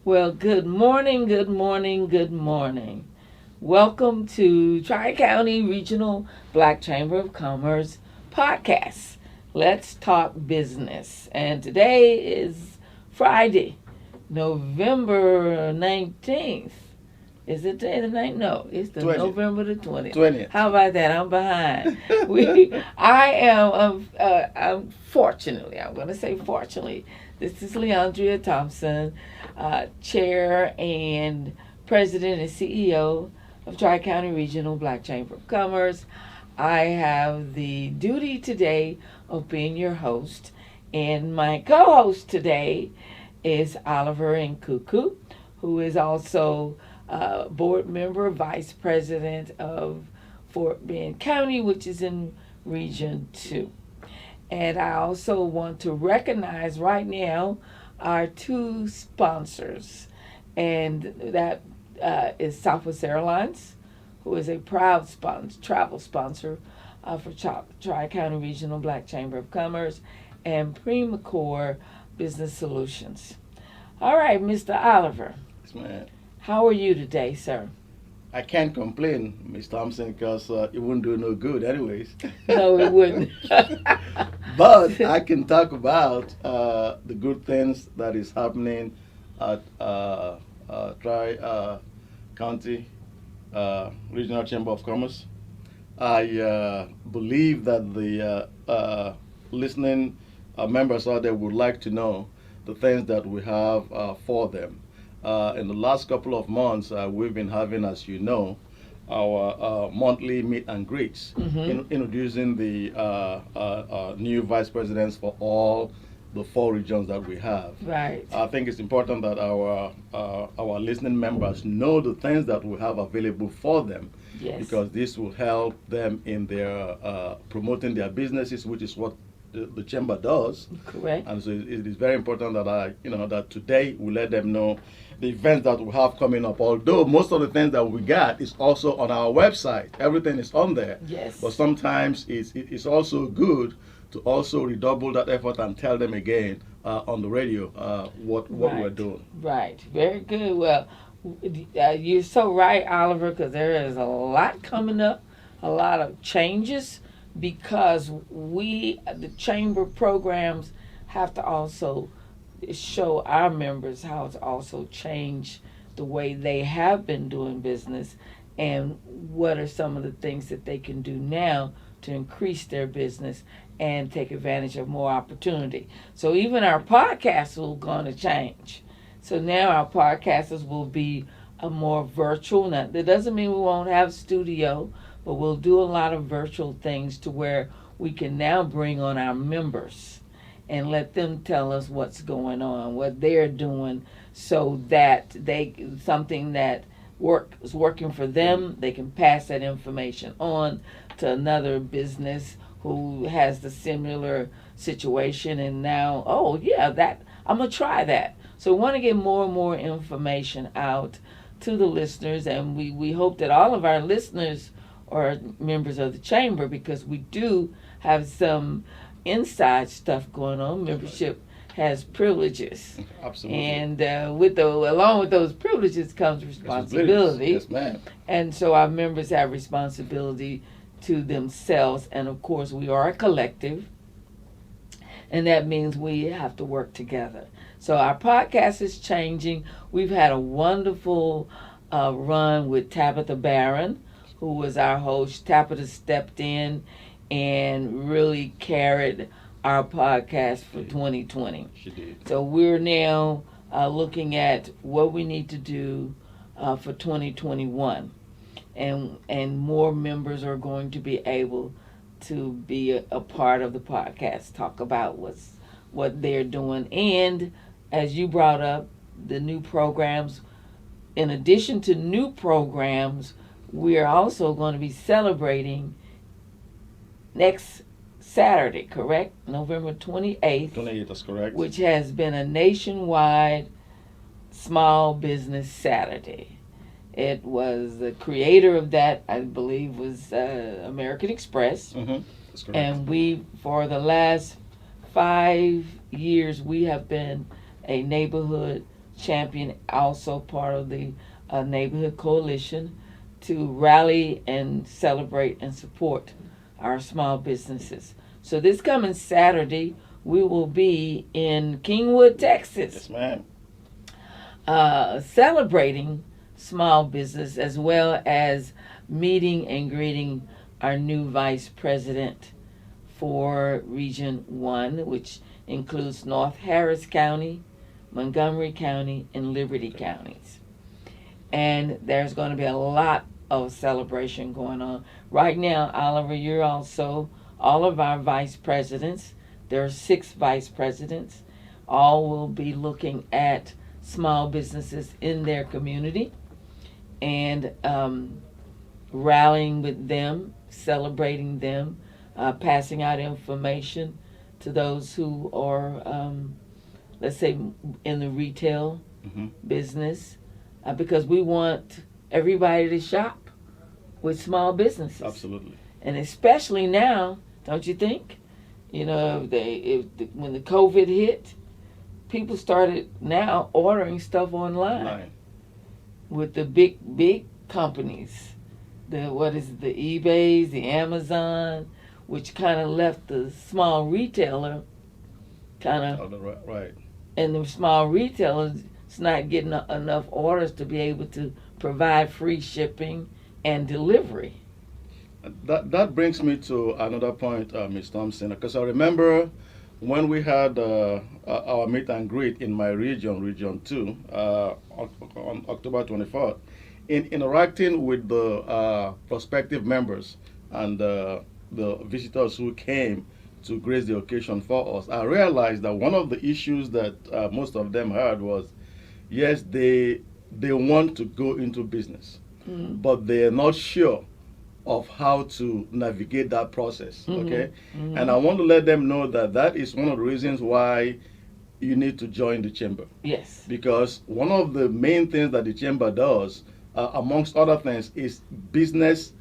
Well, good morning, good morning, good morning. Welcome to Tri County Regional Black Chamber of Commerce podcast. Let's talk business. And today is Friday, November 19th. Is it today the 9th? No, it's the 20th. November the 20th. 20th. How about that? I'm behind. Fortunately, I'm going to say fortunately, this is Leondria Thompson, Chair and President and CEO of Tri County Regional Black Chamber of Commerce. I have the duty today of being your host, and my co host today is Oliver Nkuku, who is also board member, vice president of Fort Bend County, which is in Region 2. And I also want to recognize right now our two sponsors, and that is Southwest Airlines, who is a proud travel sponsor for Tri County Regional Black Chamber of Commerce, and Primacor Business Solutions. All right, Mr. Oliver. Yes, man. How are you today, sir? I can't complain, Miss Thompson, because it wouldn't do no good, anyways. No, it wouldn't. But I can talk about the good things that is happening at Tri County Regional Chamber of Commerce. I believe that the listening members out there would like to know the things that we have for them. In the last couple of months, we've been having, as you know, our monthly meet and greets, introducing the new vice presidents for all the four regions that we have. Right. I think it's important that our listening members know the things that we have available for them, Yes. because this will help them in their promoting their businesses, which is what the chamber does. Correct. And so it is very important that that today we let them know the events that we have coming up. Although most of the things that we got is also on our website, everything is on there. Yes. But sometimes it's also good to also redouble that effort and tell them again on the radio what Right. we're doing. Right. Very good. Well, you're so right, Oliver, because there is a lot coming up, a lot of changes, because the chamber programs, have to also show our members how to also change the way they have been doing business, and what are some of the things that they can do now to increase their business and take advantage of more opportunity. So even our podcasts will going to change. So now our podcasters will be a more virtual. Now that doesn't mean we won't have studio, but we'll do a lot of virtual things to where we can now bring on our members and let them tell us what's going on, what they're doing, so that they something that is working for them, they can pass that information on to another business who has the similar situation, and now, oh yeah, that I'm gonna try that. So we want to get more and more information out to the listeners, and we hope that all of our listeners are members of the chamber, because we do have some inside stuff going on. Membership has privileges, Absolutely. and along with those privileges comes responsibility. Yes, ma'am. And so our members have responsibility to themselves, and of course we are a collective, and that means we have to work together. So our podcast is changing. We've had a wonderful run with Tabitha Barron, who was our host. Tabitha stepped in and really carried our podcast for 2020. She did. So we're now looking at what we need to do for 2021, and more members are going to be able to be a part of the podcast, talk about what they're doing, and as you brought up, the new programs. In addition to new programs, we are also going to be celebrating next Saturday, correct? November 28th. 28, that's correct. Which has been a nationwide Small Business Saturday. It was the creator of that, I believe, was American Express. That's correct. And we, for the last 5 years, we have been a neighborhood champion, also part of the neighborhood coalition, to rally and celebrate and support our small businesses. So this coming Saturday, we will be in Kingwood, Texas, Yes, ma'am. celebrating small business as well as meeting and greeting our new vice president for Region 1, which includes North Harris County, Montgomery County, and Liberty counties. And there's going to be a lot of celebration going on. Right now, Oliver, you're also all of our vice presidents. There are 6 vice presidents. All will be looking at small businesses in their community and rallying with them, celebrating them, passing out information to those who are, let's say, in the retail business, because we want everybody to shop with small businesses. Absolutely. And especially now, don't you think? You know, when the COVID hit, people started now ordering stuff online with the big companies. The eBays, the Amazon, which kind of left the small retailer kind of right. And the small retailers is not getting enough orders to be able to provide free shipping and delivery. That brings me to another point, Ms. Thompson, because I remember when we had our meet and greet in my region, Region 2, on October 24th, in interacting with the prospective members and the visitors who came to grace the occasion for us, I realized that one of the issues that most of them had was, yes, they want to go into business, but they're not sure of how to navigate that process, okay? And I want to let them know that that is one of the reasons why you need to join the chamber. Yes. Because one of the main things that the chamber does, amongst other things, is business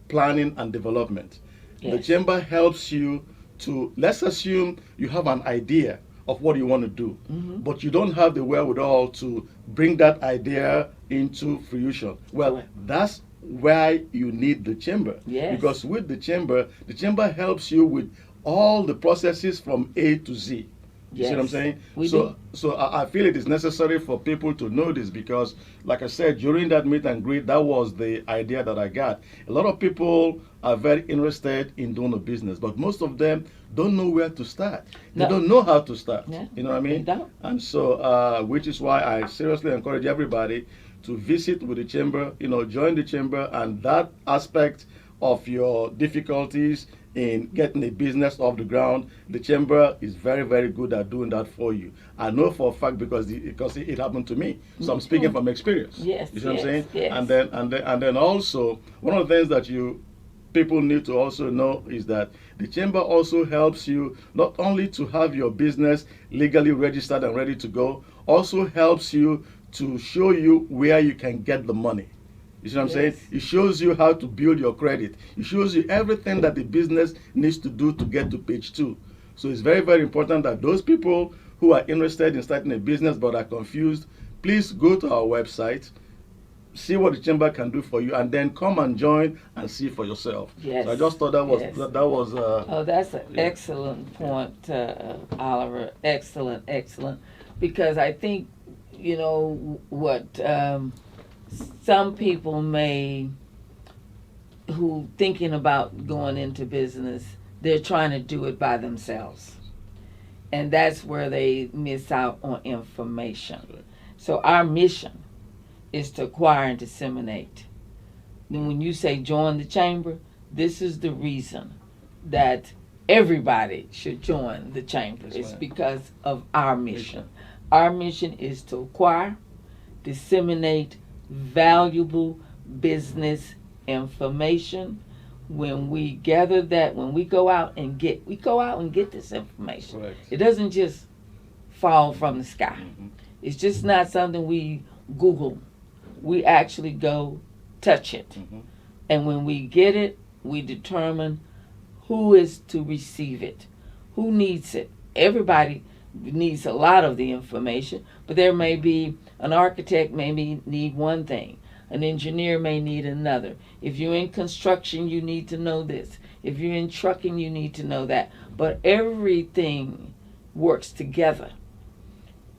planning and development. Yes. The chamber helps you to, let's assume you have an idea of what you want to do, but you don't have the wherewithal to bring that idea into fruition. Well, that's why you need the chamber. Yes. Because with the chamber helps you with all the processes from A to Z. You see what I'm saying? So I feel it is necessary for people to know this because, like I said, during that meet and greet, that was the idea that I got. A lot of people are very interested in doing a business, but most of them don't know where to start. They don't know how to start. Yeah. You know what I mean? They don't. And so, which is why I seriously encourage everybody to visit with the chamber, join the chamber, and that aspect of your difficulties in getting a business off the ground, the chamber is very, very good at doing that for you. I know for a fact because it happened to me. So I'm speaking from experience. Yes. You see what I'm saying? Yes. And then also one of the things that people need to also know is that the chamber also helps you not only to have your business legally registered and ready to go, also helps you to show you where you can get the money. You see what I'm saying? It shows you how to build your credit. It shows you everything that the business needs to do to get to page 2. So it's very, very important that those people who are interested in starting a business but are confused, please go to our website, see what the chamber can do for you, and then come and join and see for yourself. Yes. So I just thought that was oh, that's an excellent point, Oliver. Excellent. Because I think what some people who thinking about going into business, they're trying to do it by themselves. And that's where they miss out on information. So our mission is to acquire and disseminate. And when you say join the chamber, this is the reason that everybody should join the chamber. It's because of our mission. Our mission is to acquire, disseminate valuable business information. When we gather that, when we go out and get this information. Correct. It doesn't just fall from the sky. It's just not something we Google. We actually go touch it. And when we get it, we determine who is to receive it, who needs it. Everybody needs a lot of the information, but there may be an architect may need one thing, an engineer may need another. If you're in construction, you need to know this. If you're in trucking, you need to know that. But everything works together.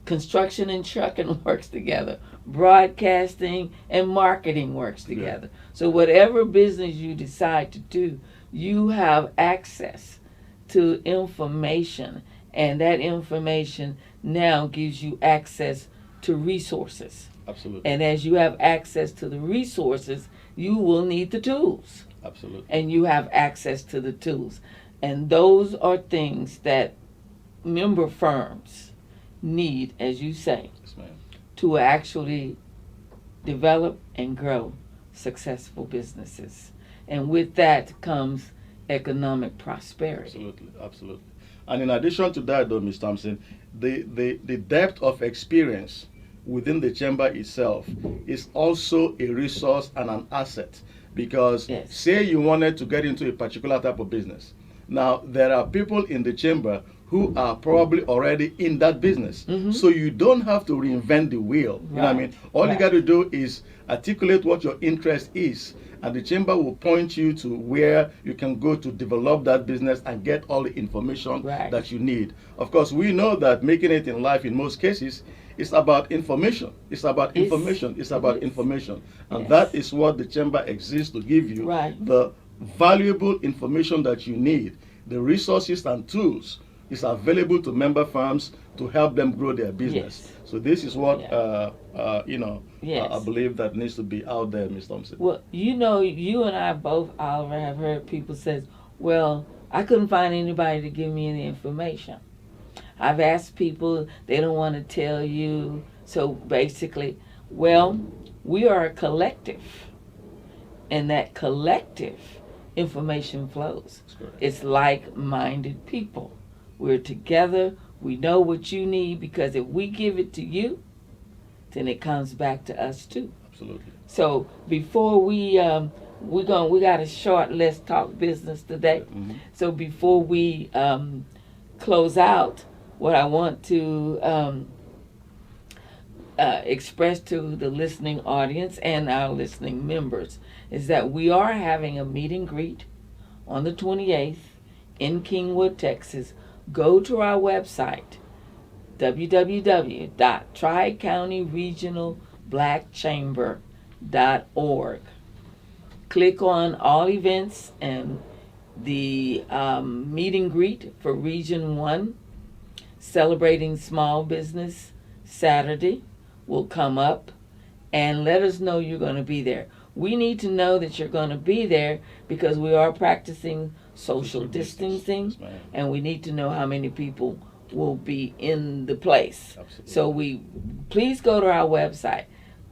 Construction and trucking works together. Broadcasting and marketing works together. Yeah. So whatever business you decide to do, you have access to information, and that information now gives you access to resources. Absolutely. And as you have access to the resources, you will need the tools. Absolutely. And you have access to the tools. And those are things that member firms need, as you say, yes, ma'am, to actually develop and grow successful businesses. And with that comes economic prosperity. Absolutely, absolutely. And in addition to that, though, Ms. Thompson, the depth of experience within the chamber itself is also a resource and an asset. Because yes, say you wanted to get into a particular type of business. Now, there are people in the chamber who are probably already in that business. Mm-hmm. So you don't have to reinvent the wheel. You know what I mean? All you got to do is articulate what your interest is, and the chamber will point you to where you can go to develop that business and get all the information that you need. Of course, we know that making it in life in most cases is about information. It's about information. It's about information. And that is what the chamber exists to give you, the valuable information that you need. The resources and tools is available to member firms to help them grow their business. So this is what I believe that needs to be out there, Ms. Thompson. Well, you and I both, Oliver, have heard people say, well, I couldn't find anybody to give me any information. I've asked people, they don't want to tell you. So basically, well, we are a collective, and that collective information flows. It's like-minded people. We're together. We know what you need, because if we give it to you, then it comes back to us too. Absolutely. So before we got a short Let's Talk Business today. Mm-hmm. So before we close out, what I want to express to the listening audience and our listening members is that we are having a meet and greet on the 28th in Kingwood, Texas. Go to our website, www.tricountyregionalblackchamber.org. Click on all events, and the meet and greet for Region 1, Celebrating Small Business Saturday, will come up, and let us know you're going to be there. We need to know that you're going to be there, because we are practicing social distancing, and we need to know how many people will be in the place. Absolutely. So please go to our website.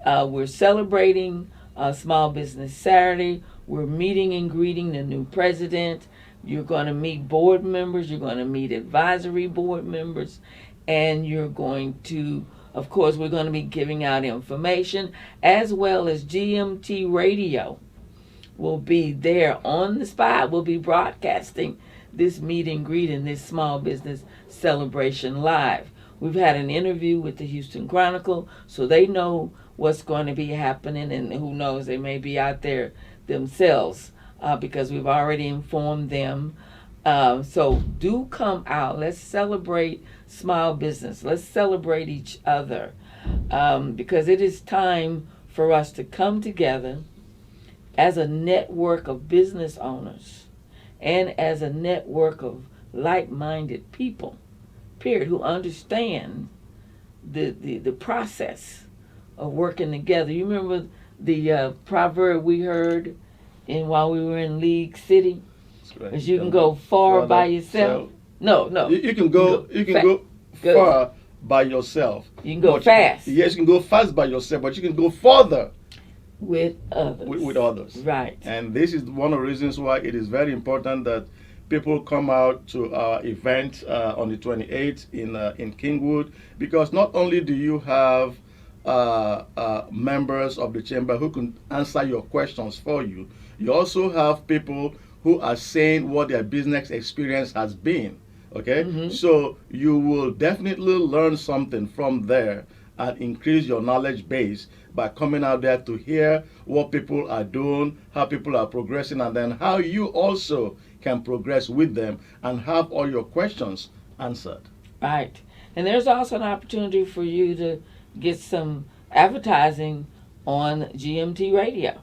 We're celebrating Small Business Saturday. We're meeting and greeting the new president. You're going to meet board members. You're going to meet advisory board members. And you're going to, of course, we're going to be giving out information, as well as GMT Radio will be there on the spot. We'll be broadcasting this meet and greet and this small business celebration live. We've had an interview with the Houston Chronicle, so they know what's going to be happening, and who knows, they may be out there themselves because we've already informed them. So do come out. Let's celebrate small business. Let's celebrate each other, because it is time for us to come together as a network of business owners and as a network of like-minded people, period, who understand the process of working together. You remember the proverb we heard while we were in League City? Right. Is you can go far by yourself. No. You can go far by yourself. You can go fast. Yes, you can go fast by yourself, but you can go further with others. With others. Right. And this is one of the reasons why it is very important that people come out to our event on the 28th in Kingwood, because not only do you have members of the chamber who can answer your questions for you, you also have people who are saying what their business experience has been. Okay, Mm-hmm. so you will definitely learn something from there and increase your knowledge base by coming out there to hear what people are doing, how people are progressing, and then how you also can progress with them and have all your questions answered. Right. And there's also an opportunity for you to get some advertising on GMT radio.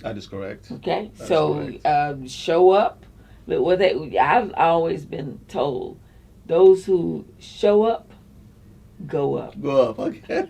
That is correct. Okay. That is So correct. show up. But I've always been told those who show up go up. Go up, okay?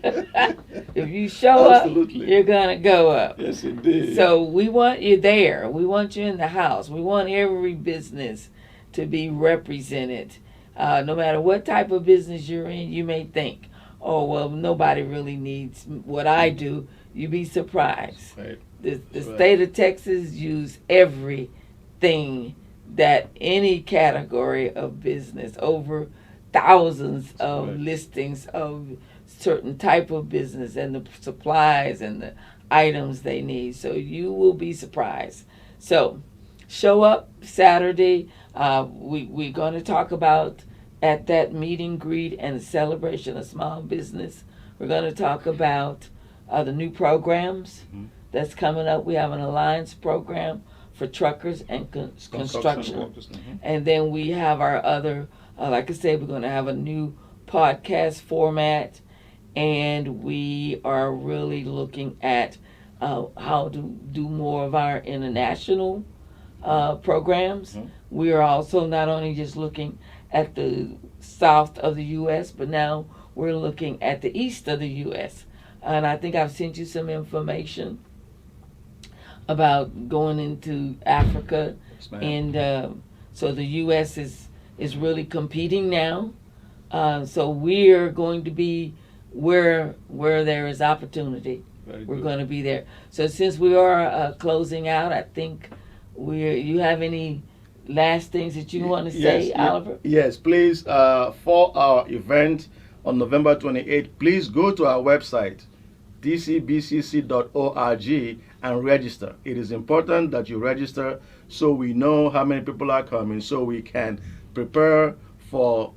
If you show up, Absolutely. you're going to go up. Yes, indeed. So we want you there. We want you in the house. We want every business to be represented. No matter what type of business you're in, you may think, oh, well, nobody really needs what I do. You'd be surprised. Right. The Right. state of Texas use everything that any category of business, over thousands of Right. listings of certain type of business and the supplies and the items they need. So you will be surprised. So show up Saturday. We're going to talk about at that meet and greet and the celebration of small business. We're going to talk about the new programs that's coming up. We have an alliance program for truckers and construction. Workers, mhm. And then we have our other, like I said, we're going to have a new podcast format. And we are really looking at how to do more of our international programs. Mhm. We are also not only just looking at the south of the U.S., but now we're looking at the east of the U.S. And I think I've sent you some information about going into Africa. Yes, ma'am. And so the U.S. is really competing now. So we're going to be where there is opportunity. Very We're good. going to be there. So since we are closing out, I think you have any last things that you want to say, Yes, Oliver? yes, please, for our event on November 28th, please go to our website, dcbcc.org, and register. It is important that you register so we know how many people are coming, so we can prepare for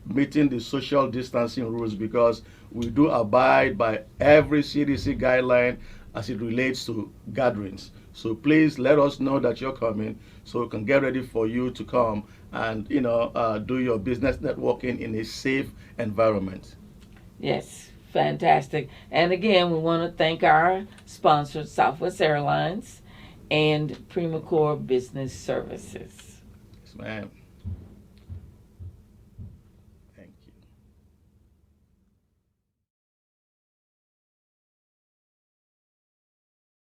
meeting the social distancing rules, because we do abide by every CDC guideline as it relates to gatherings. So please let us know that you're coming so we can get ready for you to come and do your business networking in a safe environment. Yes, fantastic. And again, we want to thank our sponsors, Southwest Airlines and Primacor Business Services. Yes, ma'am.